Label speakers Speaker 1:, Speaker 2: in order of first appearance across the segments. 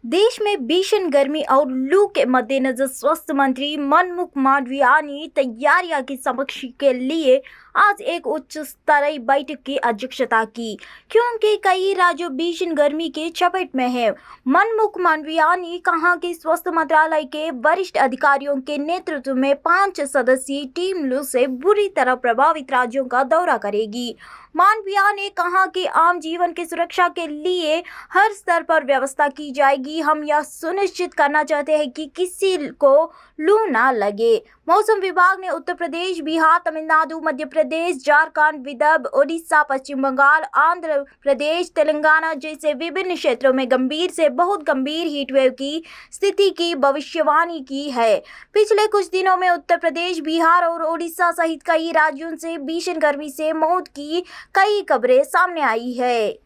Speaker 1: देश में भीषण गर्मी और लू के मद्देनजर स्वास्थ्य मंत्री मनसुख मांडविया ने तैयारियों की समीक्षा के लिए आज एक उच्च स्तरीय बैठक की अध्यक्षता की, क्योंकि कई राज्य भीषण गर्मी के चपेट में हैं। मनसुख मांडविया ने कहा कि स्वास्थ्य मंत्रालय के वरिष्ठ अधिकारियों के नेतृत्व में 5 सदस्यीय टीम लू से बुरी तरह प्रभावित राज्यों का दौरा करेगी। मांडविया ने कहा कि आम जीवन की सुरक्षा के लिए हर स्तर पर व्यवस्था की जाएगी। हम यह सुनिश्चित करना चाहते हैं कि किसी को लू ना लगे। मौसम विभाग ने उत्तर प्रदेश, बिहार, तमिलनाडु, मध्य प्रदेश, झारखंड, विदर्भ, ओडिशा, पश्चिम बंगाल, आंध्र प्रदेश, तेलंगाना जैसे विभिन्न क्षेत्रों में गंभीर से बहुत गंभीर हीटवेव की स्थिति की भविष्यवाणी की है। पिछले कुछ दिनों में उत्तर प्रदेश, बिहार और ओडिशा सहित कई राज्यों से भीषण गर्मी से मौत की कई खबरें सामने आई है।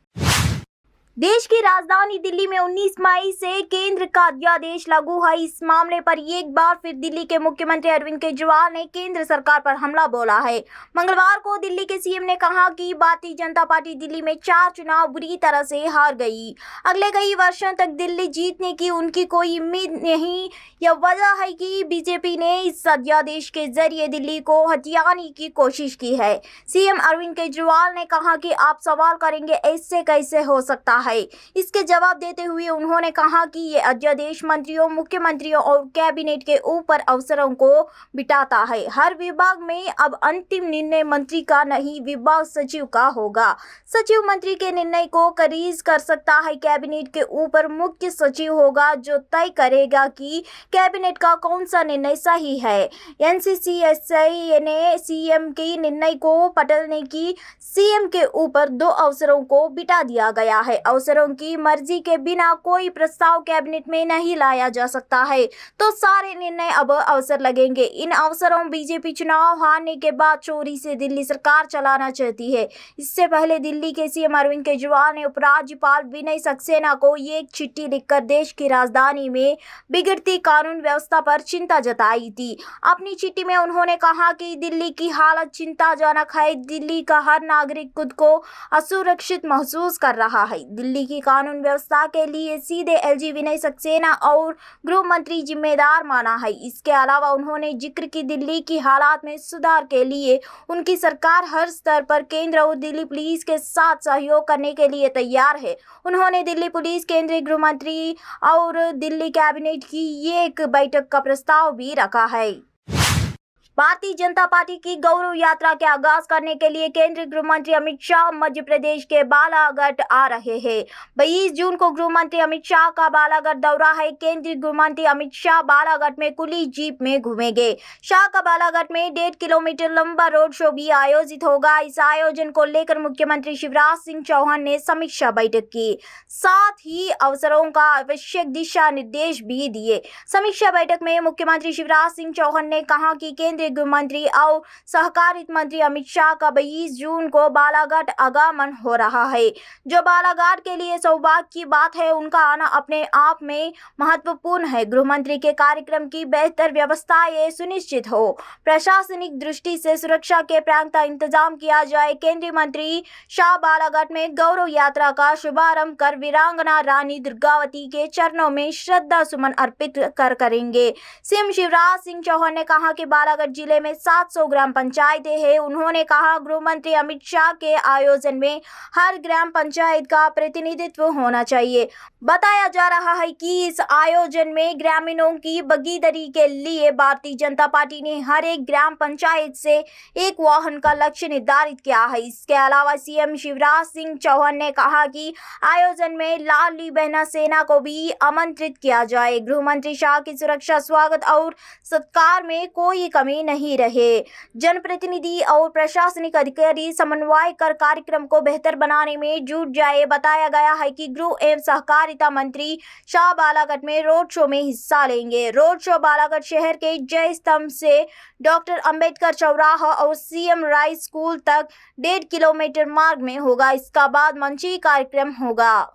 Speaker 1: देश की राजधानी दिल्ली में 19 मई से केंद्र का अध्यादेश लागू है। इस मामले पर एक बार फिर दिल्ली के मुख्यमंत्री अरविंद केजरीवाल ने केंद्र सरकार पर हमला बोला है। मंगलवार को दिल्ली के सीएम ने कहा कि भारतीय जनता पार्टी दिल्ली में 4 चुनाव बुरी तरह से हार गई। अगले कई वर्षों तक दिल्ली जीतने की उनकी कोई उम्मीद नहीं। यह वजह है कि बीजेपी ने इस अध्यादेश के जरिए दिल्ली को हथियाने की कोशिश की है। सीएम अरविंद केजरीवाल ने कहा कि आप सवाल करेंगे ऐसे कैसे हो सकता है। इसके जवाब देते हुए उन्होंने कहा कि ये अध्यादेश मंत्रियों, मुख्यमंत्रियों और कैबिनेट के ऊपर अफसरों को बिठाता है। हर विभाग में अब अंतिम निर्णय मंत्री का नहीं, विभाग सचिव का होगा। सचिव मंत्री के निर्णय को खारिज कर सकता है। कैबिनेट के ऊपर मुख्य सचिव होगा जो तय करेगा कि कैबिनेट का कौन सा निर्णय सही है। एनसीसीएसआई ने सीएम के निर्णय को पलटने की सीएम के ऊपर 2 अफसरों को बिठा दिया गया है। अफसरों की मर्जी के बिना कोई प्रस्ताव कैबिनेट में नहीं लाया जा सकता है, तो सारे निर्णय अब अफसर लगेंगे। इन अफसरों बीजेपी चुनाव हारने के बाद चोरी से दिल्ली सरकार चलाना चाहती है। इससे पहले दिल्ली के सीएम अरविंद केजरीवाल ने उपराज्यपाल विनय सक्सेना को एक चिट्ठी लिखकर देश की राजधानी में बिगड़ती कानून व्यवस्था पर चिंता जताई थी। अपनी चिट्ठी में उन्होंने कहा कि दिल्ली की हालत चिंताजनक है। दिल्ली का हर नागरिक खुद को असुरक्षित महसूस कर रहा है। दिल्ली की कानून व्यवस्था के लिए सीधे एलजी विनय सक्सेना और गृह मंत्री जिम्मेदार माना है। इसके अलावा उन्होंने जिक्र की दिल्ली की हालात में सुधार के लिए उनकी सरकार हर स्तर पर केंद्र और दिल्ली पुलिस के साथ सहयोग करने के लिए तैयार है। उन्होंने दिल्ली पुलिस, केंद्रीय गृह मंत्री और दिल्ली कैबिनेट की एक बैठक का प्रस्ताव भी रखा है। भारतीय जनता पार्टी की गौरव यात्रा के आगाज करने के लिए केंद्रीय गृह मंत्री अमित शाह मध्य प्रदेश के बालाघाट आ रहे हैं। 22 जून को गृह मंत्री अमित शाह का बालाघाट दौरा है। केंद्रीय गृह मंत्री अमित शाह बालाघाट में खुली जीप में घूमेंगे। शाह का बालाघाट में 1.5 किलोमीटर लंबा रोड शो भी आयोजित होगा। इस आयोजन को लेकर मुख्यमंत्री शिवराज सिंह चौहान ने समीक्षा बैठक की, साथ ही अफसरों का आवश्यक दिशा निर्देश भी दिए। समीक्षा बैठक में मुख्यमंत्री शिवराज सिंह चौहान ने कहा कि केंद्रीय गृह मंत्री और सहकारिता मंत्री अमित शाह का 22 जून को बालाघाट आगमन हो रहा है, जो बालाघाट के लिए सौभाग्य की बात है। उनका आना अपने आप में महत्वपूर्ण है। गृह मंत्री के कार्यक्रम की बेहतर व्यवस्था ये सुनिश्चित हो, प्रशासनिक दृष्टि से सुरक्षा के पर्याप्त इंतजाम किया जाए। केंद्रीय मंत्री शाह बालाघाट में गौरव यात्रा का शुभारंभ कर वीरांगना रानी दुर्गावती के चरणों में श्रद्धा सुमन अर्पित करेंगे। सीएम शिवराज सिंह चौहान ने कहा कि बालाघाट जिले में 700 ग्राम पंचायतें हैं। उन्होंने कहा गृह मंत्री अमित शाह के आयोजन में हर ग्राम पंचायत का प्रतिनिधित्व होना चाहिए। बताया जा रहा है कि इस आयोजन में ग्रामीणों की भागीदारी के लिए भारतीय जनता पार्टी ने हर एक ग्राम पंचायत से एक वाहन का लक्ष्य निर्धारित किया है। इसके अलावा सीएम शिवराज सिंह चौहान ने कहा कि आयोजन में लाडली बहना सेना को भी आमंत्रित किया जाए। गृह मंत्री शाह की सुरक्षा, स्वागत और सत्कार में कोई कमी नहीं रहे। जनप्रतिनिधि और प्रशासनिक अधिकारी समन्वय कर कार्यक्रम को बेहतर बनाने में जुट जाए। बताया गया है कि गृह एवं सहकारिता मंत्री शाह बालाघाट में रोड शो में हिस्सा लेंगे। रोड शो बालाघाट शहर के जय स्तंभ से डॉक्टर अंबेडकर चौराहा और सीएम राय स्कूल तक 1.5 किलोमीटर मार्ग में होगा। इसका बाद मंची कार्यक्रम होगा।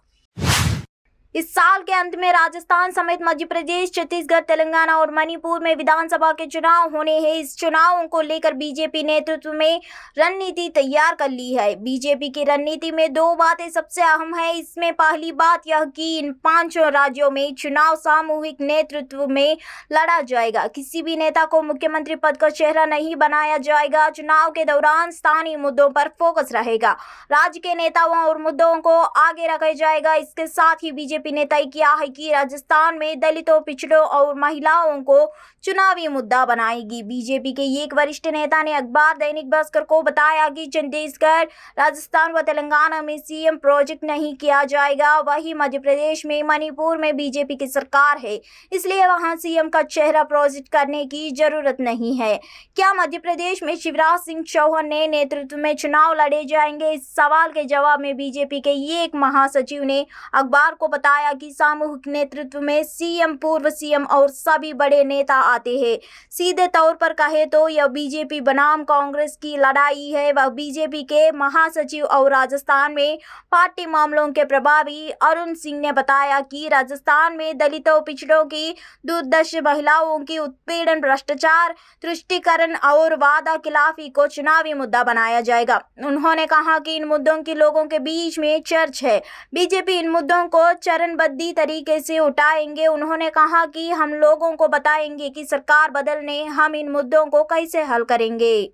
Speaker 1: इस साल के अंत में राजस्थान समेत मध्य प्रदेश, छत्तीसगढ़, तेलंगाना और मणिपुर में विधानसभा के चुनाव होने हैं। इस चुनावों को लेकर बीजेपी नेतृत्व में रणनीति तैयार कर ली है। बीजेपी की रणनीति में दो बातें सबसे अहम है। इसमें पहली बात यह कि इन पांचों राज्यों में चुनाव सामूहिक नेतृत्व में लड़ा जाएगा। किसी भी नेता को मुख्यमंत्री पद का चेहरा नहीं बनाया जाएगा। चुनाव के दौरान स्थानीय मुद्दों पर फोकस रहेगा। राज्य के नेताओं और मुद्दों को आगे रखा जाएगा। इसके साथ ही बीजेपी ने तय किया है कि राजस्थान में दलितों, पिछड़ों और महिलाओं को चुनावी मुद्दा बनाएगी। बीजेपी के एक वरिष्ठ नेता ने अखबार दैनिक भास्कर को बताया कि छत्तीसगढ़, राजस्थान व तेलंगाना में सीएम प्रोजेक्ट नहीं किया जाएगा। वहीं मध्य प्रदेश में, मणिपुर में बीजेपी की सरकार है, इसलिए वहां सीएम का चेहरा प्रोजेक्ट करने की जरूरत नहीं है। क्या मध्य प्रदेश में शिवराज सिंह चौहान ने नेतृत्व में चुनाव लड़े जाएंगे? इस सवाल के जवाब में बीजेपी के एक महासचिव ने अखबार को बताया कि सामूहिक नेतृत्व में सीएम, पूर्व सीएम और सभी बड़े नेता आते हैं। सीधे तौर पर कहे तो यह बीजेपी बनाम कांग्रेस की लड़ाई है। वह बीजेपी के महासचिव और राजस्थान में पार्टी मामलों के प्रभारी अरुण सिंह ने बताया कि राजस्थान में दलितों, पिछड़ों की दुर्दशा, महिलाओं की उत्पीड़न, भ्रष्टाचार, तुष्टीकरण और वादा खिलाफी को चुनावी मुद्दा बनाया जाएगा। उन्होंने कहा कि इन मुद्दों की लोगों के बीच में चर्चा है। बीजेपी इन मुद्दों को चरणबद्ध तरीके से उठाएंगे। उन्होंने कहा कि हम लोगों को बताएंगे कि सरकार बदलने हम इन मुद्दों को कैसे हल करेंगे।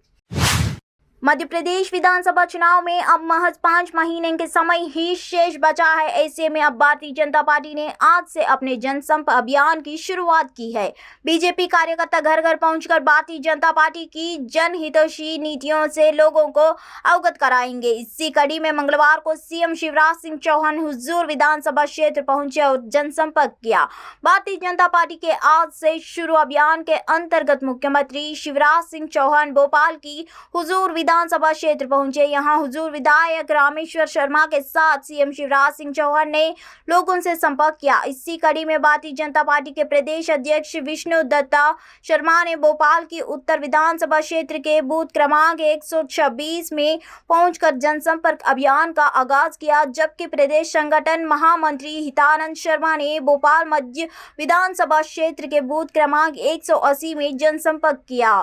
Speaker 1: मध्य प्रदेश विधानसभा चुनाव में अब महज 5 महीने के समय ही शेष बचा है। ऐसे में अब भारतीय जनता पार्टी ने आज से अपने जनसंपर्क अभियान की शुरुआत की है। बीजेपी कार्यकर्ता घर घर पहुंचकर भारतीय जनता पार्टी की जनहितैषी नीतियों से लोगों को अवगत कराएंगे। इसी कड़ी में मंगलवार को सीएम शिवराज सिंह चौहान हुजूर विधानसभा क्षेत्र पहुंचे और जनसंपर्क किया। भारतीय जनता पार्टी के आज से शुरू अभियान के अंतर्गत मुख्यमंत्री शिवराज सिंह चौहान भोपाल की हुजूर विधानसभा क्षेत्र पहुंचे। यहां हुजूर विधायक रामेश्वर शर्मा के साथ सीएम शिवराज सिंह चौहान ने लोगों से संपर्क किया। इसी कड़ी में भारतीय जनता पार्टी के प्रदेश अध्यक्ष विष्णु दत्ता शर्मा ने भोपाल की उत्तर विधानसभा क्षेत्र के बूथ क्रमांक 126 में पहुंचकर जनसंपर्क अभियान का आगाज किया, जबकि प्रदेश संगठन महामंत्री हितानंद शर्मा ने भोपाल मध्य विधानसभा क्षेत्र के बूथ क्रमांक 180 में जनसंपर्क किया।